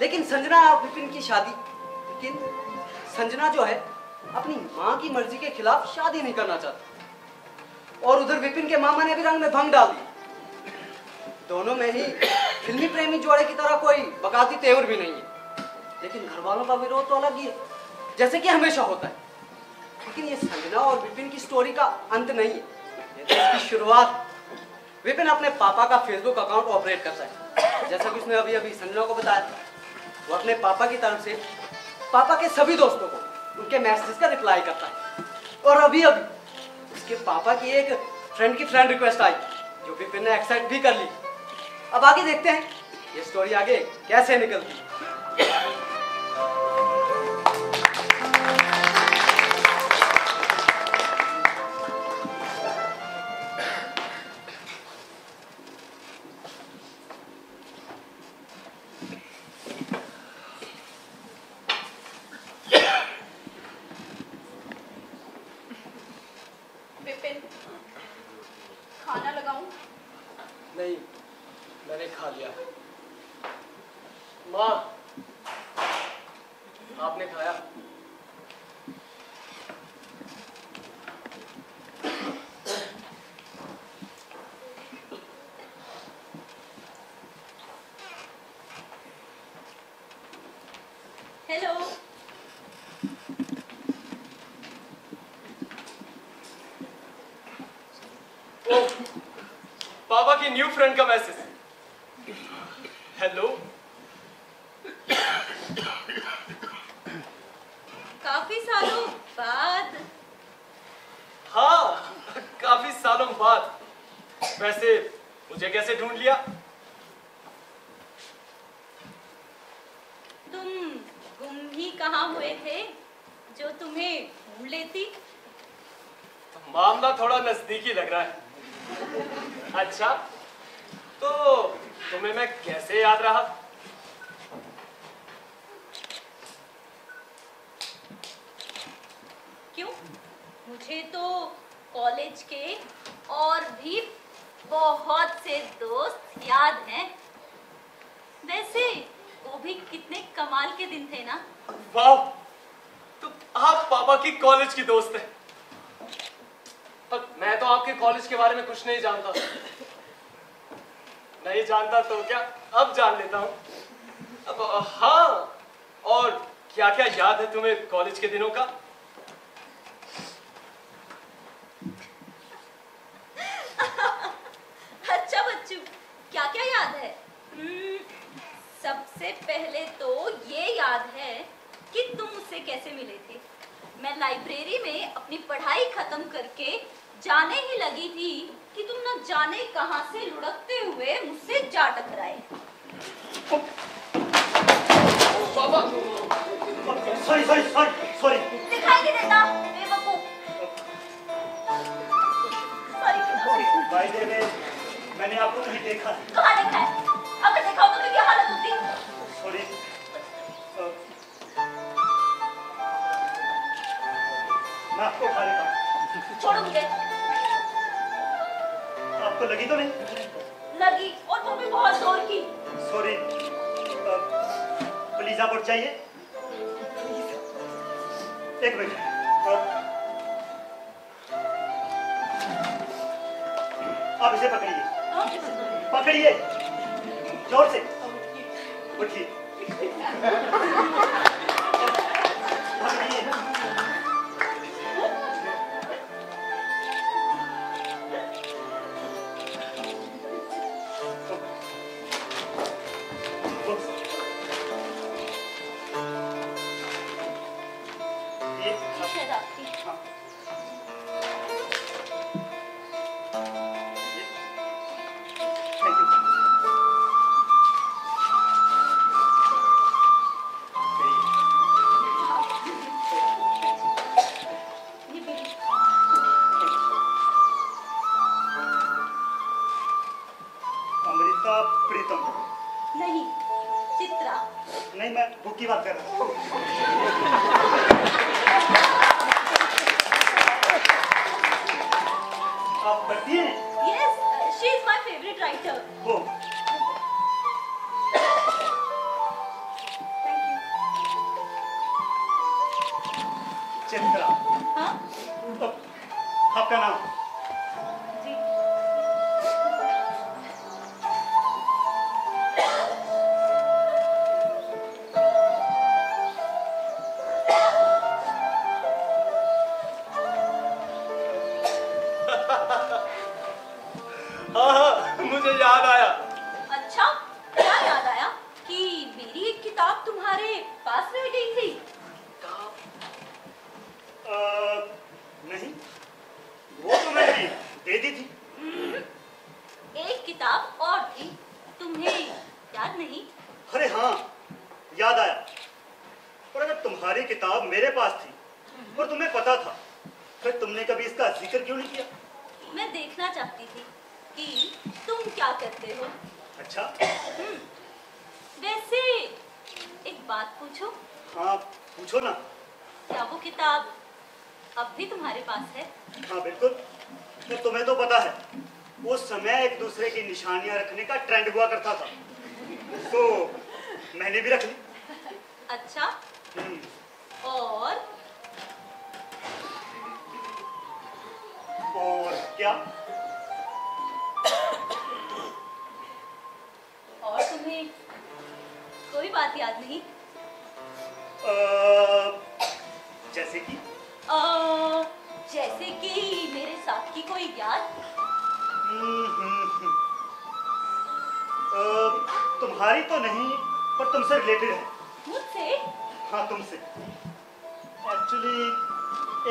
लेकिन संजना और विपिन की शादी, लेकिन संजना जो है अपनी माँ की मर्जी के खिलाफ शादी नहीं करना चाहती, और उधर विपिन के मामा ने भी रंग में भंग डाल दी। दोनों में ही फिल्मी प्रेमी जोड़े की तरह कोई बगावती तेवर भी नहीं है, लेकिन घर वालों का विरोध तो अलग ही है, जैसे कि हमेशा होता है। लेकिन ये संजना और विपिन की स्टोरी का अंत नहीं है, ये तो इसकी शुरुआत। विपिन अपने पापा का फेसबुक अकाउंट ऑपरेट करता है, जैसा कि उसने अभी अभी संजना को बताया। वो अपने पापा की तरफ से पापा के सभी दोस्तों को उनके मैसेज का रिप्लाई करता है, और अभी अभी उसके पापा की एक फ्रेंड की फ्रेंड रिक्वेस्ट आई, जो विपिन ने एक्सेप्ट भी कर ली। अब आगे देखते हैं ये स्टोरी आगे कैसे निकलती है। विपिन, खाना लगाऊं? नहीं, मैंने खा लिया। माँ, आपने खाया? हेलो। ओ, पापा की न्यू फ्रेंड का मैसेज। हेलो। काफी सालों बाद। हाँ, काफी सालों बाद। वैसे मुझे कैसे ढूंढ लिया? कहाँ हुए थे जो तुम्हें ढूंढ लेती? तो मामला थोड़ा नजदीकी लग रहा है। अच्छा, तो तुम्हें मैं कैसे याद रहा? क्यों? मुझे तो कॉलेज के और भी बहुत से दोस्त याद हैं। वैसे वो भी कितने कमाल के दिन थे ना। वाह, तो आप पापा की कॉलेज की दोस्त हैं। पर मैं तो आपके कॉलेज के बारे में कुछ नहीं जानता। नहीं जानता तो क्या, अब जान लेता हूँ। अब हाँ, और क्या क्या याद है तुम्हें कॉलेज के दिनों का? अच्छा बच्चू, क्या क्या याद है? सबसे पहले तो ये याद है कि तुम मुझसे कैसे मिले थे। मैं लाइब्रेरी में अपनी पढ़ाई खत्म करके जाने ही लगी थी कि तुम न जाने कहां से लुढ़कते हुए मुझसे जा टकराए। पापा, सॉरी। दिखाई नहीं देता बेवकूफ। बाय द वे, मैंने आपको कहीं देखा है। कहाँ देखा है? अगर देखा होता तो क्या हालत होती? सॉरी। मैं आपको उठा लेता हूँ। छोड़ो मुझे। आपको लगी तो नहीं? लगी, और वो भी बहुत जोर की। सॉरी। प्लीज आप उठ जाइए। एक मिनट। आप इसे पकड़िए। पकड़िए जोर से। उठिए। पकड़िए। शायद आपकी। Thank you. ये भी। अमृता प्रीतम। नहीं, चित्रा। नहीं, मैं बुक की बात कर रहा हूँ। आप पढ़ती हैं? Yes, she is my favorite writer. वो Thank you. चित्रा। हाँ? आपका नाम? जी। हाँ, मुझे याद आया। अच्छा, क्या याद आया कि मेरी एक किताब तुम्हारे पास रह गई थी? नहीं, वो तो मैंने दे दी थी। एक किताब और थी, तुम्हें याद नहीं? अरे हाँ, याद आया। और अगर तुम्हारी किताब मेरे पास थी और तुम्हें पता था, फिर तुमने कभी इसका जिक्र क्यों नहीं किया? मैं देखना चाहती थी कि तुम क्या करते हो। अच्छा। वैसे एक बात पूछो? हाँ, पूछो ना। क्या वो किताब अब भी तुम्हारे पास है? हाँ बिल्कुल। तो तुम्हें तो पता है, उस समय एक दूसरे की निशानियां रखने का ट्रेंड हुआ करता था, तो मैंने भी रख ली। अच्छा, और क्या? और तुम्हें कोई बात याद नहीं? जैसे कि? जैसे कि मेरे साथ की कोई याद? तुम्हारी तो नहीं, पर तुमसे रिलेटेड है। मुझसे? हाँ, तुमसे। एक्चुअली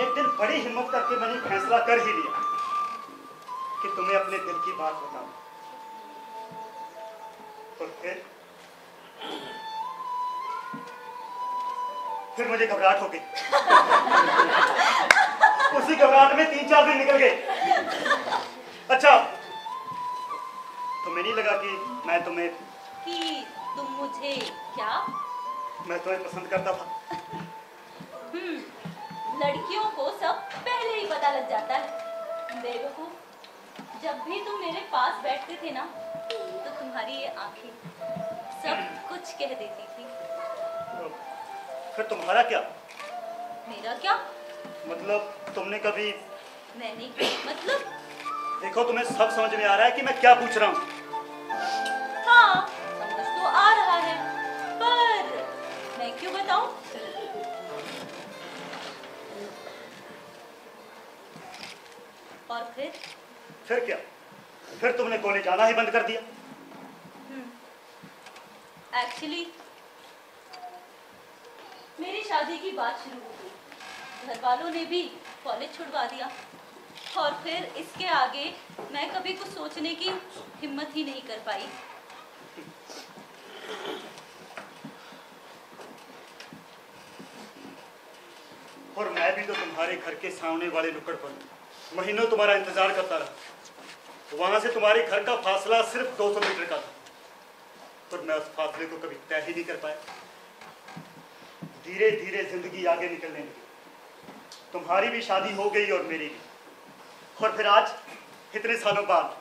एक दिन बड़ी हिम्मत करके मैंने फैसला कर ही लिया कि तुम्हें अपने दिल की बात बताऊं। तो फिर मुझे घबराहट हो गई। उसी घबराहट में 3-4 दिन निकल गए। अच्छा, तुम्हें नहीं लगा कि मैं तुम्हें कि तुम मुझे क्या? मैं तुम्हें पसंद करता था? लड़कियों को सब पहले ही पता लग जाता है। बेवकूफ, जब भी तुम मेरे पास बैठते थे ना, तो तुम्हारी ये आंखें सब कुछ कह देती थी। फिर तुम्हारा क्या? मेरा क्या? मतलब तुमने कभी? मैंने मतलब? देखो, तुम्हें सब समझ में आ रहा है कि मैं क्या पूछ रहा हूँ। हाँ, समझ तो आ रहा है, पर मैं क्यों बताऊं? और फिर क्या? फिर तुमने कॉलेज आना ही बंद कर दिया? एक्चुअली मेरी शादी की बात शुरू हो गई। घर वालों ने भी कॉलेज छुड़वा दिया, और फिर इसके आगे मैं कभी कुछ सोचने की हिम्मत ही नहीं कर पाई। और मैं भी तो तुम्हारे घर के सामने वाले नुक्कड़ पर महीनों तुम्हारा इंतजार करता रहा। वहां से तुम्हारे घर का फासला सिर्फ 200 मीटर का था, पर मैं उस फासले को कभी तय ही नहीं कर पाया। धीरे धीरे जिंदगी आगे निकलने लगी। तुम्हारी भी शादी हो गई और मेरी भी। और फिर आज इतने सालों बाद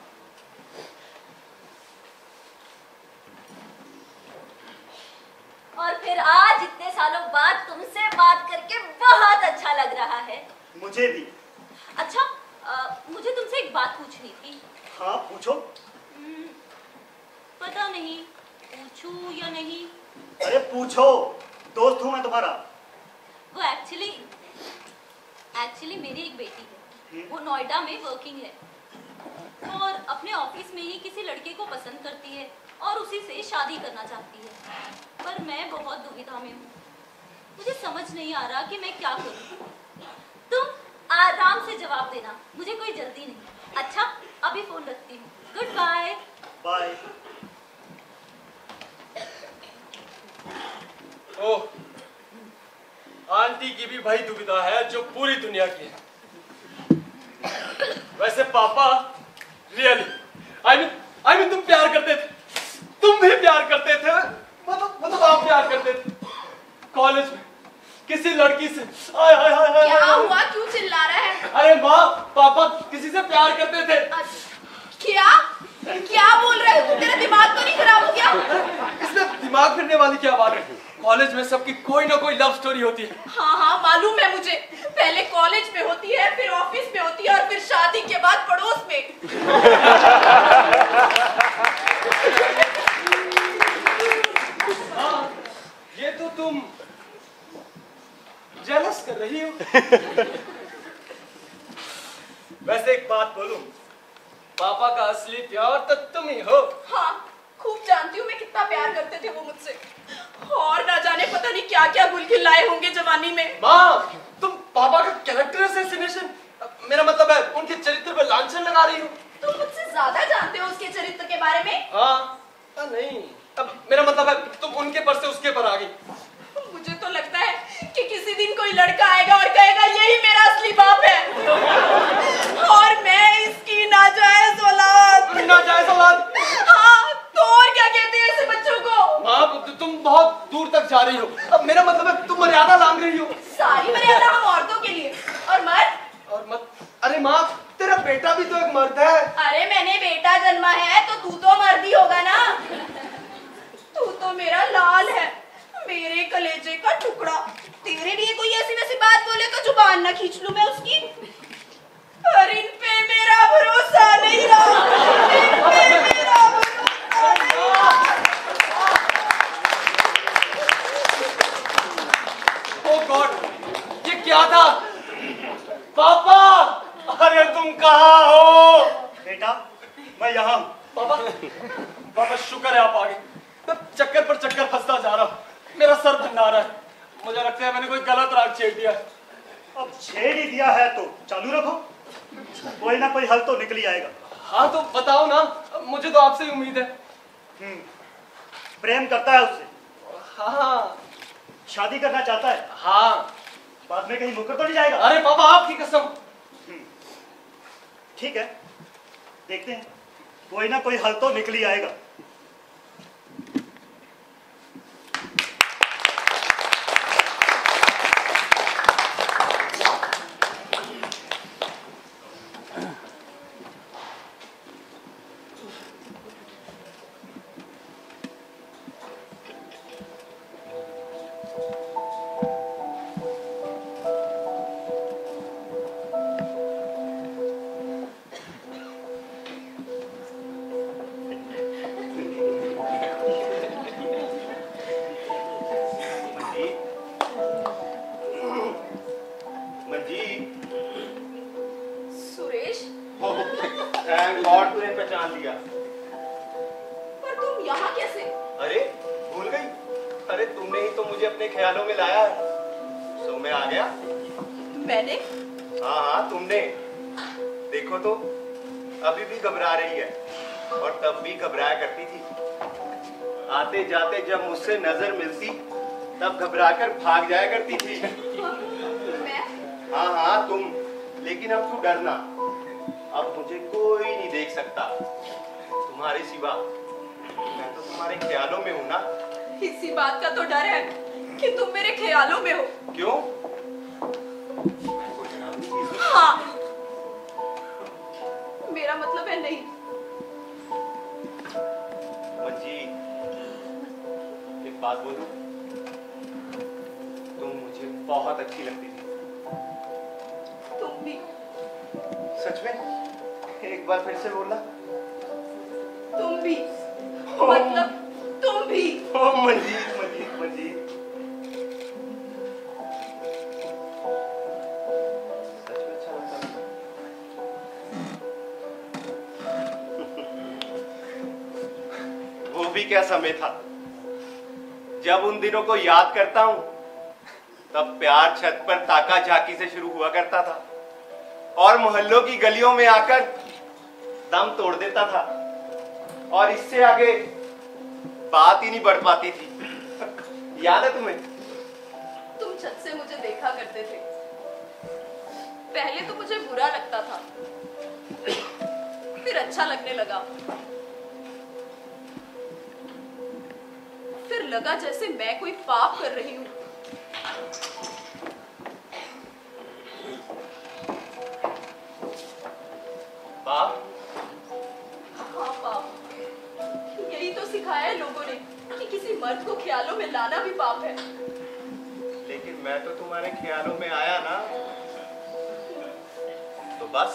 और फिर आज इतने सालों बाद तुमसे बात करके बहुत अच्छा लग रहा है। मुझे भी। अच्छा, मुझे तुमसे एक बात पूछनी थी। हाँ, पूछो। पता नहीं पूछूं या नहीं। अरे पूछो, दोस्त हूं मैं तुम्हारा। वो एक्चुअली मेरी एक बेटी है। वो नोएडा में वर्किंग है और अपने ऑफिस में ही किसी लड़के को पसंद करती है और उसी से शादी करना चाहती है। पर मैं बहुत दुविधा में हूँ। मुझे समझ नहीं आ रहा कि मैं क्या करूँ। तुम आराम से जवाब देना, मुझे कोई जल्दी नहीं। अच्छा, अभी फोन रखती हूँ। Goodbye. Bye. Oh, aunty की भी भाई दुविधा है जो पूरी दुनिया की है। वैसे पापा, रियली आई मीन तुम प्यार करते थे, तुम भी प्यार करते थे, मतलब आप प्यार करते थे कॉलेज में किसी लड़की से। क्या हुआ, क्यों चिल्ला रहा है? अरे माँ, पापा किसी से प्यार करते थे। क्या बोल रहे हो? तेरा दिमाग तो नहीं खराब हो गया? इसमें दिमाग फिरने वाली क्या बात है? कॉलेज में सबकी कोई ना कोई लव स्टोरी होती है। हाँ, मालूम है मुझे। पहले कॉलेज में होती है, फिर ऑफिस में होती है और फिर शादी के बाद पड़ोस में। हाँ, ये तो तुम जेलस कर रही हो। वैसे एक बात बोलूं, पापा का असली प्यार तो तुम ही हो। हाँ, खूब जानती हूँ मैं कितना प्यार करते थे वो मुझसे। और ना जाने पता नहीं क्या क्या गुलखिल लाए होंगे जवानी में। माँ, तुम पापा का कैरेक्टर असैसिनेशन, मेरा मतलब है उनके चरित्र पे लांछन लगा रही हो। तुम मुझसे ज्यादा जानते हो उसके चरित्र के बारे में। हाँ, नहीं, अब मेरा मतलब है तुम उनके पर से उसके पर आ गई। मुझे तो लगता है कि किसी दिन कोई लड़का आएगा और कहेगा यही मेरा असली बाप है और मैं इसकी नाजायज औलाद। नाजायज औलाद? हाँ, तो और क्या कहते हैं ऐसे बच्चों को? माँ, तुम बहुत दूर तक जा रही हो। अब मेरा मतलब है तुम मर्यादा लांघ रही हो। सारी मर्यादा हम औरतों के लिए, और मर्द? और मत, अरे माँ, तेरा बेटा भी तो एक मर्द है। अरे मैंने बेटा जन्मा है तो तू तो मर्द ही होगा ना। तू तो मेरा लाल है, मेरे कलेजे का टुकड़ा। तेरे लिए कोई ऐसी वैसी बात बोले तो जुबान ना खींच लूं मैं उसकी। पर इन पे मेरा भरोसा नहीं रहा, इन पे मेरा भरोसा नहीं रहा। ओह गॉड, ये क्या था? पापा, अरे तुम कहाँ हो? बेटा, मैं यहाँ हूँ। पापा शुक्र है आप आ गए। मैं चक्कर पर चक्कर फंसता जा रहा हूँ, मेरा सर भंडा रहा है। मुझे लगता है मैंने कोई गलत राग छेड़ दिया। अब छेड़ ही दिया है तो चालू रखो, कोई ना कोई हल तो निकल ही आएगा। हाँ तो बताओ ना, मुझे तो आपसे ही उम्मीद है। प्रेम करता है उससे? हाँ, शादी करना चाहता है, हाँ। बाद में कहीं मुकर तो नहीं जाएगा? अरे पापा आपकी कसम। ठीक है, देखते हैं, कोई ना कोई हल तो निकल ही आएगा। सुरेश, थैंक गॉड तूने पहचान लिया। पर तुम यहाँ कैसे? अरे भूल गई? अरे तुमने ही तो मुझे अपने ख्यालों में लाया है, सो मैं आ गया। मैंने? हाँ हाँ तुमने। देखो तो अभी भी घबरा रही है, और तब भी घबराया करती थी। आते जाते जब मुझसे नजर मिलती तब घबराकर भाग जाया करती थी। मैं? हाँ हाँ तुम, लेकिन अब तू डरना, अब मुझे कोई नहीं देख सकता तुम्हारे सिवा। मैं तो तुम्हारे ख्यालों में हूँ ना। इसी बात का तो डर है कि तुम मेरे ख्यालों में हो। क्यों? हाँ, मेरा मतलब है नहीं। मंजी, एक बात बोलूं? तुम मुझे बहुत अच्छी लगती थी। तुम भी। सच में? एक बार फिर से बोलना। तुम भी। मतलब तुम भी। ओ मंजीत मंजीत मंजीत, सच में अच्छा लगता था। वो भी क्या समय था, जब उन दिनों को याद करता हूं तब प्यार छत पर ताका झाकी से शुरू हुआ करता था और मोहल्लों की गलियों में आकर दम तोड़ देता था, और इससे आगे बात ही नहीं बढ़ पाती थी। याद है तुम्हें? तुम छत से मुझे देखा करते थे। पहले तो मुझे बुरा लगता था, फिर अच्छा लगने लगा, फिर लगा जैसे मैं कोई पाप कर रही हूं। पाप? हाँ पाप। यही तो सिखाया है लोगों ने कि किसी मर्द को ख्यालों में लाना भी पाप है। लेकिन मैं तो तुम्हारे ख्यालों में आया ना, तो बस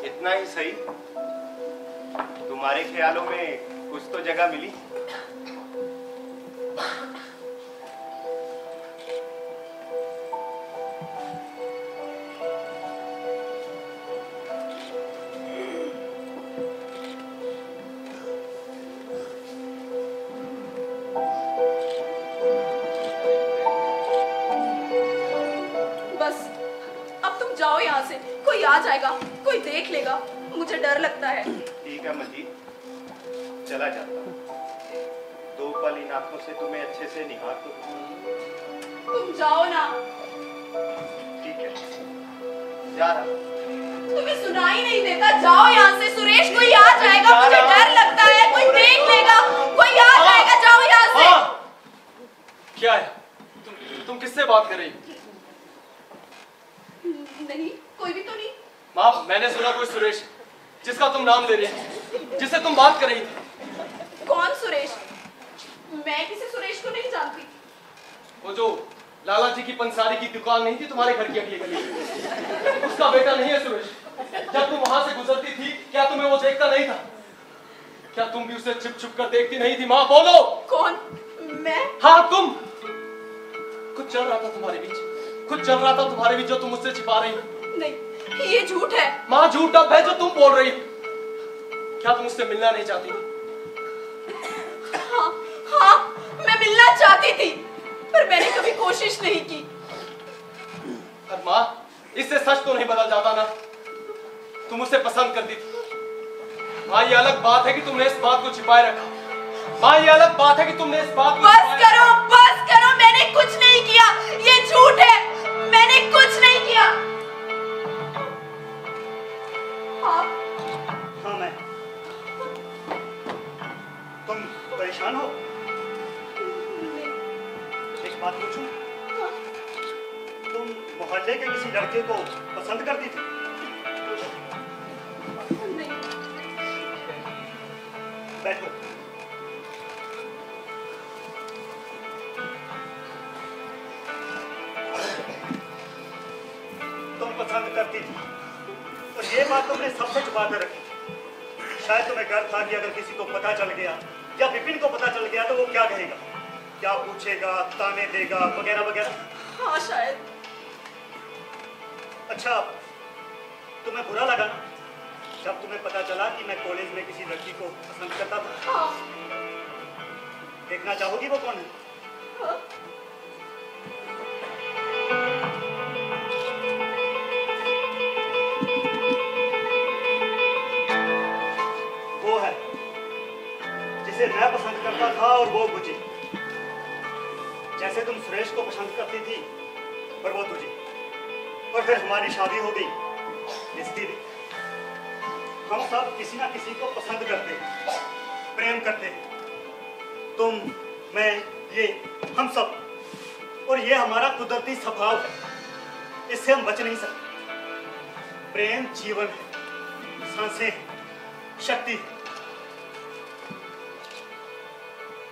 इतना ही सही। तुम्हारे ख्यालों में कुछ तो जगह मिली। जाओ यहाँ से, कोई आ जाएगा, कोई देख लेगा, मुझे डर लगता है। ठीक है मजीद, चला जाता हूँ। दो पल इन आंखों से तुम्हें अच्छे से निहार तो दूँ। तुम जाओ ना। ठीक है, जा रहा हूँ। तुम्हें सुनाई नहीं देता? जाओ यहाँ से। सुरेश, कोई आ जाएगा, मुझे डर लगता है, कोई देख लेगा, कोई आ जाएगा, जाओ यहाँ से। क्या है? तुम किससे बात कर रही? नहीं, कोई भी तो नहीं। माँ, मैंने सुना कोई सुरेश, जिसका तुम नाम ले रही थी, जिससे तुम बात कर रही थी। कौन सुरेश? मैं किसी सुरेश को नहीं जानती। वो जो लाला जी की पंसारी की दुकान नहीं थी तुम्हारे घर की अगली गली, उसका बेटा नहीं है सुरेश? जब तुम वहां से गुजरती थी, क्या तुम्हें वो देखता नहीं था? क्या तुम भी उसे छुप छुप कर देखती नहीं थी? माँ बोलो। कौन? मैं? हाँ तुम। कुछ चल रहा था तुम्हारे बीच, कुछ चल रहा था तुम्हारे बीच जो तुम मुझसे छिपा रही हो। नहीं, ये झूठ है। माँ, झूठ अब है जो तुम बोल रही हो। क्या तुम उससे मिलना नहीं चाहती थी? हाँ, हाँ, मैं मिलना चाहती थी, पर मैंने कभी कोशिश नहीं की। पर माँ, इससे सच तो नहीं बदल जाता ना? तुम उसे पसंद करती थी। माँ, ये अलग बात है कि तुमने इस बात को छिपाए रखा। माँ, ये अलग बात है कि तुमने इस बात को बस करो, बात पूछूं? तुम मोहल्ले के किसी लड़के को पसंद करती थी? नहीं। बैठो। तुम पसंद करती थी और ये बात तुमने सबसे छुपा कर रखी थी। शायद तुम्हें डर था कि अगर किसी को पता चल गया या विपिन को पता चल गया तो वो क्या कहेगा, क्या पूछेगा, ताने देगा वगैरह वगैरह। हाँ शायद। अच्छा, तुम्हें बुरा लगा ना जब तुम्हें पता चला कि मैं कॉलेज में किसी लड़की को पसंद करता था? हाँ। देखना चाहोगी वो कौन है? हाँ। वो है जिसे मैं पसंद करता था और वो मुझे। जैसे तुम सुरेश को पसंद करती थी और वो तुझे, और फिर हमारी शादी हो गई। इसलिए हम सब किसी ना किसी को पसंद करते हैं, प्रेम करते हैं। तुम, मैं, ये, हम सब। और ये हमारा कुदरती स्वभाव है, इससे हम बच नहीं सकते। प्रेम जीवन है, सांसें, शक्ति।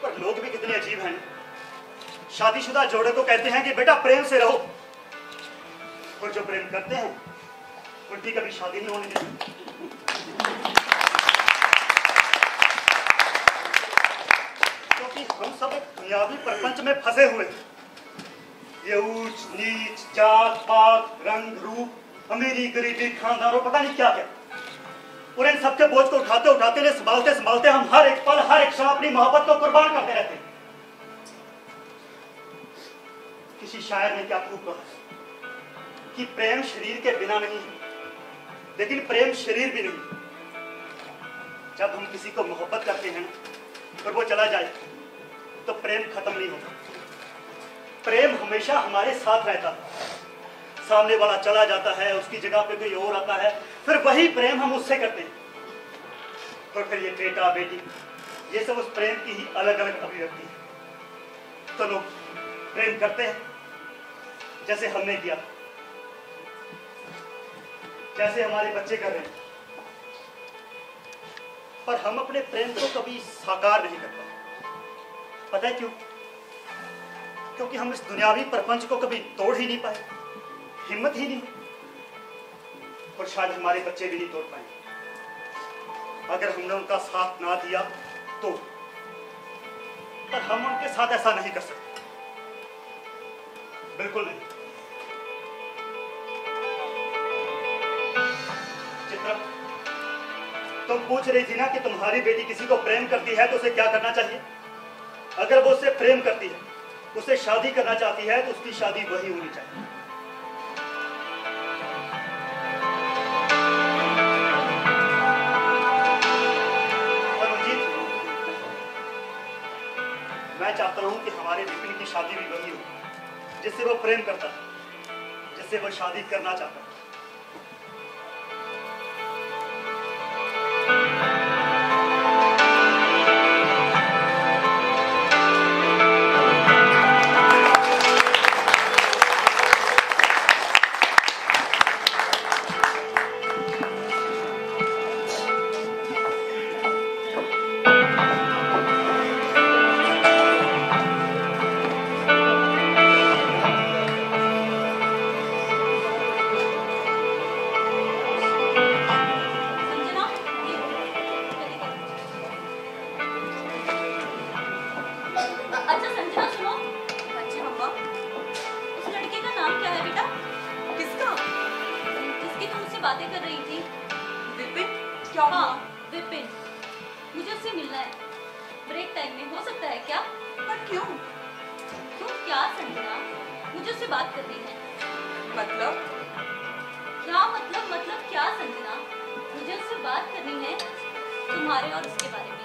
पर लोग भी कितने अजीब हैं। शादीशुदा जोड़े को कहते हैं कि बेटा प्रेम से रहो, और जो प्रेम करते हैं उनकी कभी शादी नहीं होने देती। क्योंकि हम सब एक दुनियावी प्रपंच में फंसे हुए हैं। ये ऊंच नीच, जात पात, रंग रूप, अमीरी गरीबी, खानदान और पता नहीं क्या क्या, और इन सबके बोझ को उठाते उठाते, संभालते संभालते हम हर एक पल, हर एक क्षण अपनी मोहब्बत को कुर्बान करते रहते हैं। किसी शायर ने क्या खूब कहा कि प्रेम शरीर के बिना नहीं है, लेकिन प्रेम शरीर भी नहीं। जब हम किसी को मोहब्बत करते हैं और वो चला जाए तो प्रेम खत्म नहीं होता। प्रेम हमेशा हमारे साथ रहता है। सामने वाला चला जाता है, उसकी जगह पे कोई और आता है, फिर वही प्रेम हम उससे करते हैं। और फिर ये बेटा बेटी, ये सब उस प्रेम की ही अलग अलग अभिव्यक्ति है। तो लोग प्रेम करते हैं जैसे हमने किया, जैसे हमारे बच्चे कर रहे हैं, पर हम अपने प्रेम को कभी साकार नहीं कर पाए। पता है क्यों? क्योंकि हम इस दुनियावी प्रपंच को कभी तोड़ ही नहीं पाए, हिम्मत ही नहीं, और शायद हमारे बच्चे भी नहीं तोड़ पाए अगर हमने उनका साथ ना दिया तो। पर हम उनके साथ ऐसा नहीं कर सकते, बिल्कुल नहीं। चित्रा, तुम पूछ रही थी ना कि तुम्हारी बेटी किसी को प्रेम करती है तो उसे क्या करना चाहिए? अगर वो उससे प्रेम करती है, उससे शादी करना चाहती है, तो उसकी शादी वही होनी चाहिए। मैं चाहता हूं कि हमारे विपिन की शादी भी वही हो जिससे वो प्रेम करता है, जिससे वो शादी करना चाहता है। बातें कर रही थी। विपिन? क्या? हाँ विपिन, मुझे उससे मिलना है ब्रेक टाइम में, हो सकता है क्या? पर क्यों? क्यों क्या संजना, मुझे उससे बात करनी है। मतलब? क्या मतलब क्या संजना, मुझे उससे बात करनी है तुम्हारे और उसके बारे में।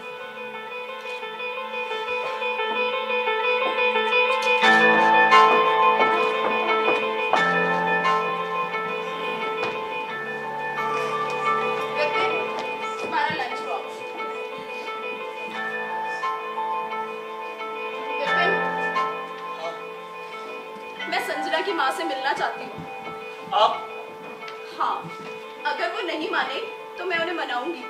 की माँ से मिलना चाहती हूँ। आप? हाँ, अगर वो नहीं माने तो मैं उन्हें मनाऊंगी।